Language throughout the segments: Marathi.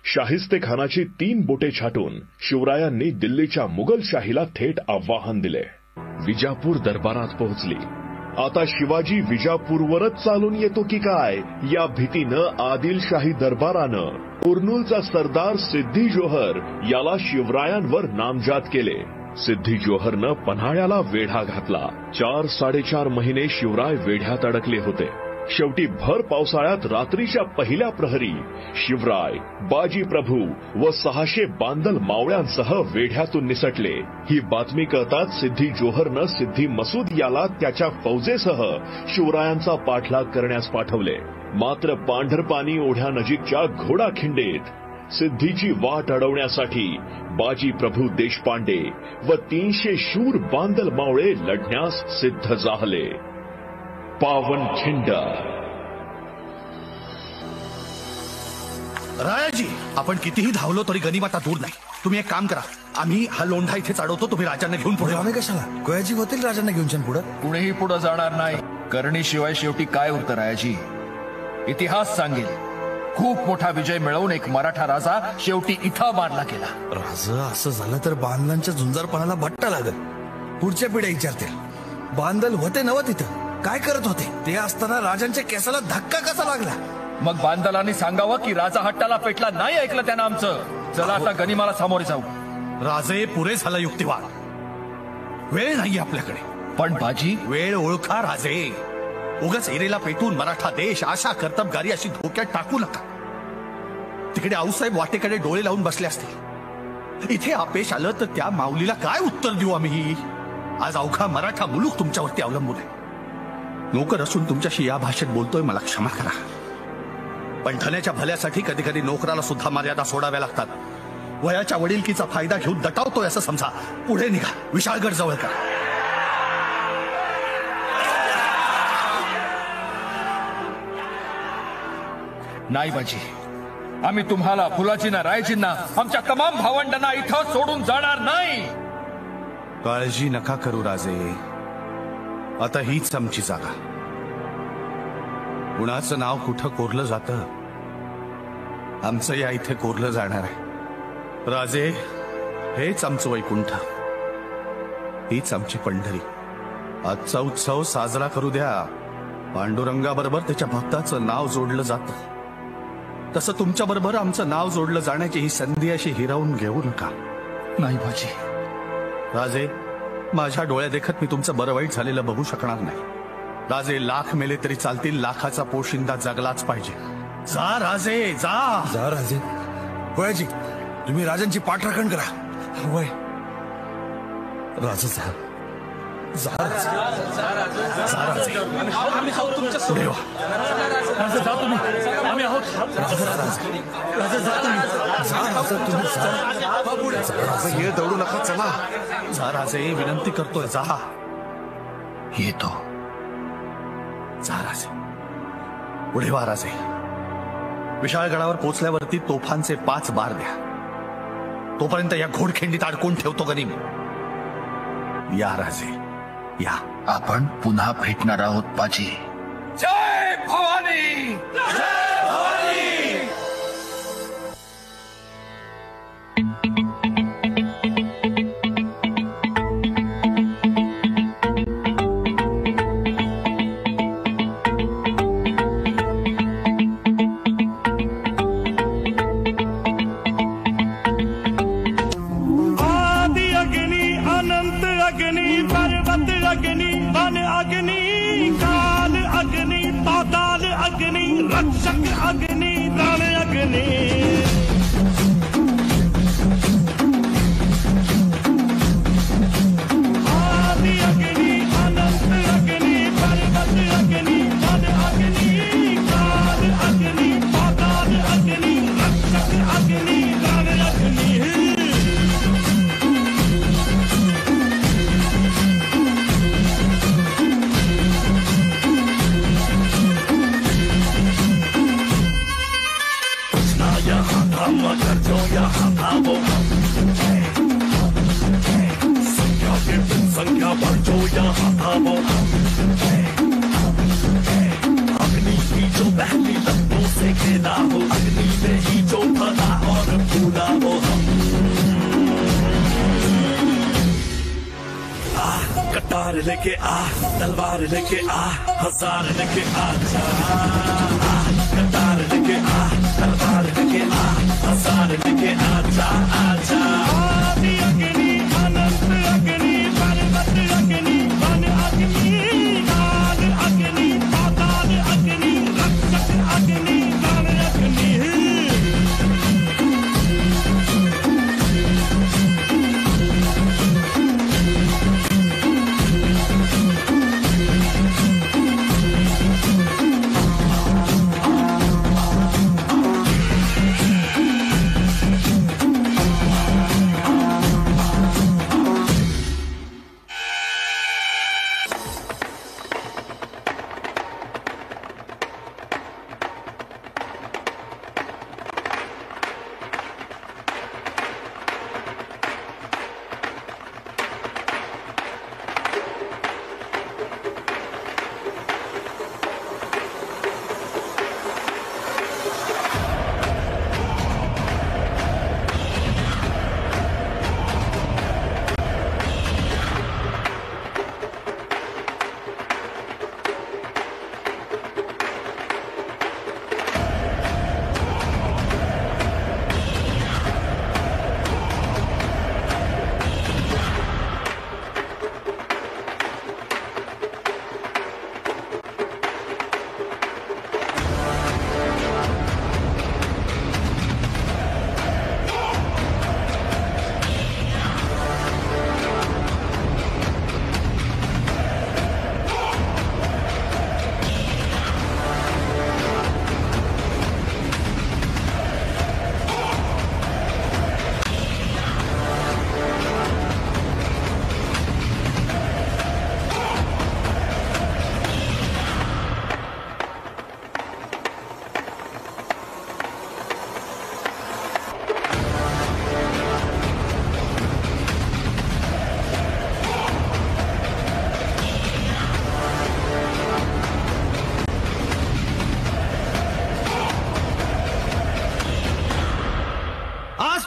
शाहिस्तेखानाची 3 बोटे छाटून शिवरायांनी दिल्लीच्या मुघलशाहीला थेट आव्हान दिले. विजापूर दरबारात पोहोचली. आता शिवाजी विजापूरवरच चालून येतो की काय या भीतीनं आदिलशाही दरबारानं कुर्नूलचा सरदार सिद्दी जोहर याला शिवरायांवर नामजाद केले. सिद्दी जोहरनं पन्हाळ्याला वेढा घातला. 4-4.5 महिने शिवराय वेढ्यात अडकले होते. शेवटी भर पावसाळ्यात रात्रीच्या पहिल्या प्रहरी शिवराय, बाजी प्रभू व 600 बांदल मावळ्यांसह वेढ्यातून निसटले. ही बातमी कळताच सिद्दी जोहरनं सिद्दी मसूद याला त्याच्या फौजेसह शिवरायांचा पाठलाग करण्यास पाठवले. मात्र पांढरपानी ओढ्यानजीकच्या घोडाखिंडीत सिद्धीची वाट अडवण्यासाठी बाजी प्रभू देशपांडे व 300 शूर बांदल मावळे लढण्यास सिद्ध झाले. पावनखिंड. रायाजी, आपण कितीही धावलो तरी गनिमाता दूर नाही. तुम्ही एक काम करा, आम्ही हा लोंढा इथे चढवतो, तुम्ही राजांना घेऊन पुढे. आम्ही कशाला? कोयाजी होतील राजांना घेऊन पुढे. कुणीही पुढे जाणार नाही. करणीशिवाय शेवटी काय उरतं रायाजी? इतिहास सांगेल खूप मोठा विजय मिळवून एक मराठा राजा शेवटी इथं मारला गेला. राजा असं झालं तर बांधलांच्या झुंजारपणाला भट्टा लागल. पुढच्या पिढ्या विचारतील, बांधल होते नव तिथं काय करत होते? ते असताना राजांच्या केसाला धक्का कसा लागला? मग बांदलांनी सांगावं की राजा हट्टाला पेटला नाही ऐकलं त्यानं आमचं. चला आता गनिमाला सामोरे जाऊ. राजे, पुरे झाला युक्तिवाद. वेळ नाही आपल्याकडे. पण बाजी, वेळ ओळखा राजे. उगाच एरेला पेटून मराठा देश आशा कर्तबगारी अशी धोक्यात टाकू नका. तिकडे आऊसाहेब वाटेकडे डोळे लावून बसले असतील. इथे अपयश आलं तर त्या माऊलीला काय उत्तर देऊ आम्ही? आज अवघा मराठा मुलूक तुमच्यावरती अवलंबून आहे. नोकर असून तुमच्याशी या भाषेत बोलतोय, मला क्षमा करा. पण धन्याच्या भल्यासाठी कधी कधी नोकराला सुद्धा मर्यादा सोडाव्या लागतात. वयाच्या वडिलकीचा फायदा घेऊन दटावतोय असं समजा. पुढे निघा, विशाळगड जवळ करा. नाही बाजी, आम्ही तुम्हाला, फुलाजींना, रायजींना, आमच्या तमाम भावंडांना इथं सोडून जाणार नाही. काळजी नका करू राजे. आता हीच आमची जागा. कुणाचं नाव कुठं कोरलं जातं, आमचं या इथे कोरलं जाणार आहे. राजे, हेच आमचं वैकुंठ, हीच आमची पंढरी. आजचा उत्सव साजरा करू द्या. पांडुरंगाबरोबर त्याच्या भक्ताचं नाव जोडलं जातं, तसं तुमच्या बरोबर आमचं नाव जोडलं जाण्याची ही संधी अशी हिरावून घेऊ नका. नाही बाजी. राजे, माझ्या डोळ्या देखत मी तुमचं बरं वाईट झालेलं बघू शकणार नाही. राजे, लाख मेले तरी चालतील, लाखाचा पोशिंदा जगलाच पाहिजे. जा राजे, जा. जा राजे. कोयाजी, तुम्ही राजांची पाठराखण करा. वय राजा जा. जा राजे. आम्ही आहोत तुमच्या पुढे वा. राजा, जा तुम्ही. आम्ही आहोत. राजा, जा तुम्ही. जा राजा, तुम्ही जा. हे दौडू नका, चला. जा राजे, विनंती करतोय, जा. येतो. जा राजे, पुढे वा. राजे, विशाळगडावर पोचल्यावरती तोफांचे 5 बार द्या. तोपर्यंत या घोडखिंडीत अडकून ठेवतो गनिम. या राजे, या. आपण पुन्हा भेटणार आहोत बाजी. जय भवानी. जय भवानी. अग्नि, वन अग्नि, काल अग्नि, पाताल अग्नि, रक्षक अग्नि, रण अग्नि. आदि अग्नि, अनंत अग्नि, पर्वत अग्नि, वन अग्नि, काल अग्नि, पाताल अग्नि, रक्षक अग्नि, रण अग्नि. मगर जो यहाँ था वो संख्या के बिन संख्या पर जो यहाँ था वो अग्नि की जो पहली लपटों से खेला हो, अग्नि में ही जो भला और कटार लेके आ, तलवार लेके आ, हजार लेके आ जा। कटार लेके आ, तलवार लेके आ, हजार लेके आ जा, आ जा। आदि अग्नि अनंत अग्नि पर्वत अग्नि वन अग्नि काल अग्नि पाताल अग्नि रक्षक अग्नि प्राण अग्नि।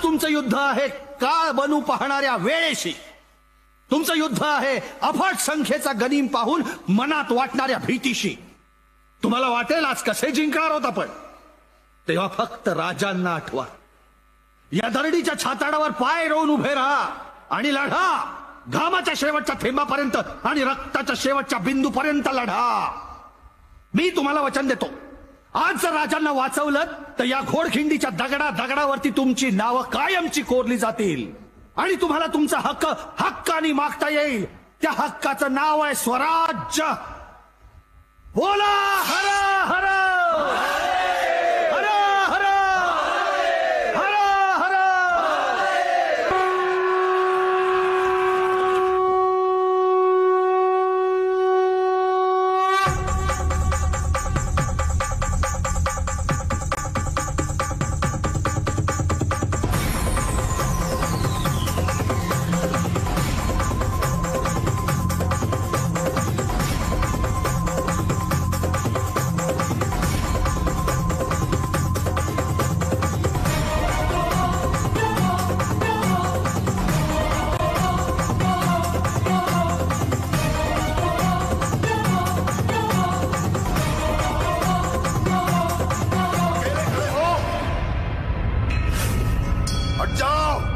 तुमचं युद्ध आहे काळ बनू पाहणाऱ्या वेळेशी. तुमचं युद्ध आहे अफाट संख्येचा गनीम पाहून मनात वाटणाऱ्या भीतीशी. तुम्हाला वाटेल आज कसे जिंकणार होत आपण, तेव्हा फक्त राजांना आठवा. या दरडीच्या छाताडावर पाय रोवून उभे राहा आणि लढा. घामाच्या शेवटच्या थेंबापर्यंत आणि रक्ताच्या शेवटच्या बिंदूपर्यंत लढा. मी तुम्हाला वचन देतो, आज जर राजांना वाचवलं तर या घोडखिंडीच्या दगडावरती तुमची नावं कायमची कोरली जातील आणि तुम्हाला तुमचा हक्क हक्काने मागता येईल. त्या हक्काचं नाव आहे स्वराज्य. बोला हर हर हर हर हर हर.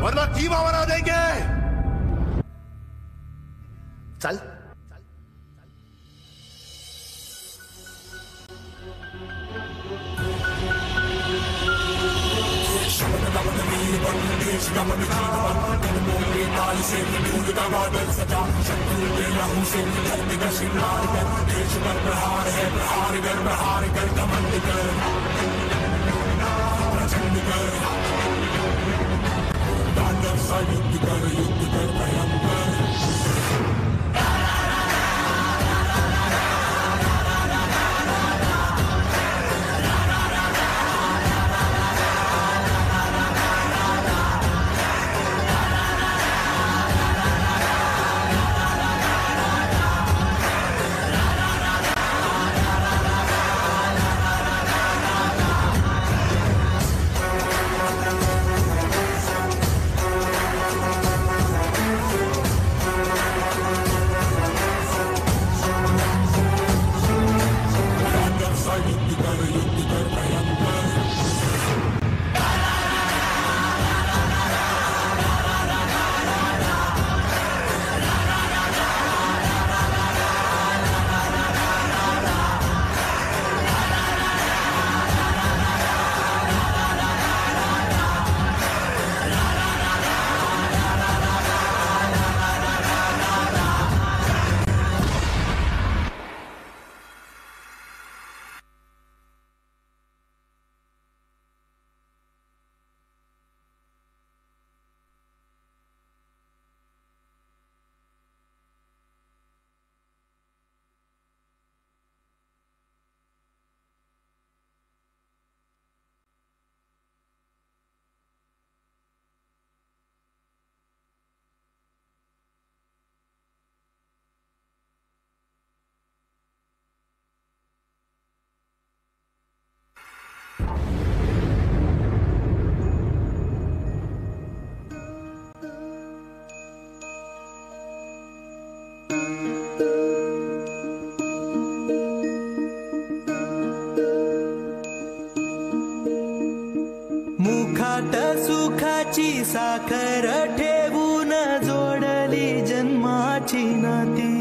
वरना कीमा बना देंगे. चल ताट सुखाची साखर ठेवून जोडली जन्माची नाती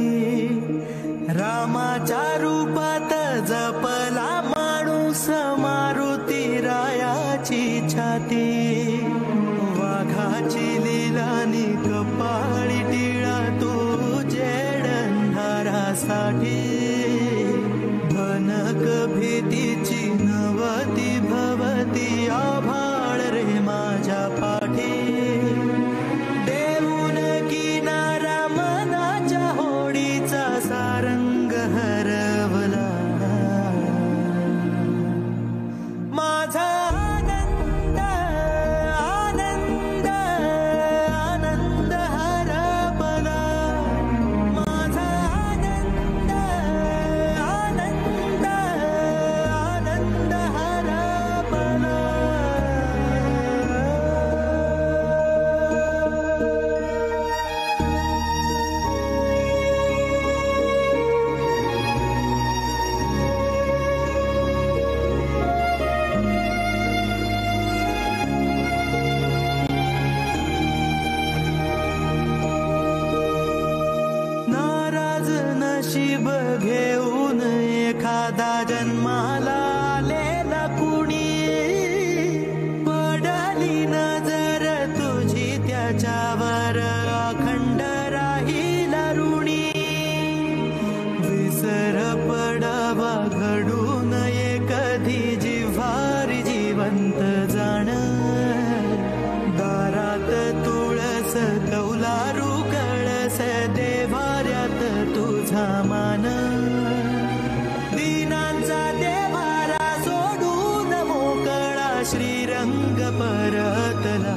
रामाच्या रूपात जपला माणूस मारुती रायाची छाती वाघाची लीलानी कपाळी टिळा तू जेडंधारासाठी भनक भीतीची नवती भवती आभाळ रे माझ्या पाठी देऊन किनारा मनाच्या होडीचा सारंग हरवला माझा आनंद आनंद आनंद हरपला माझा आनंद आनंद आनंद हरपला नाराज नशीब घेऊन एखादा जन्माला आलेला कुणी पडली नजर तुझी त्याच्यावर अखंड राहील ऋणी विसर पडावा घडू नये कधी जिव्हारी जिवंत जाण दारात तुळस कौलारू कळस देवाऱ्यात तुझा मान दीनांचा देवारा सोडून मोकळा श्रीरंग परतला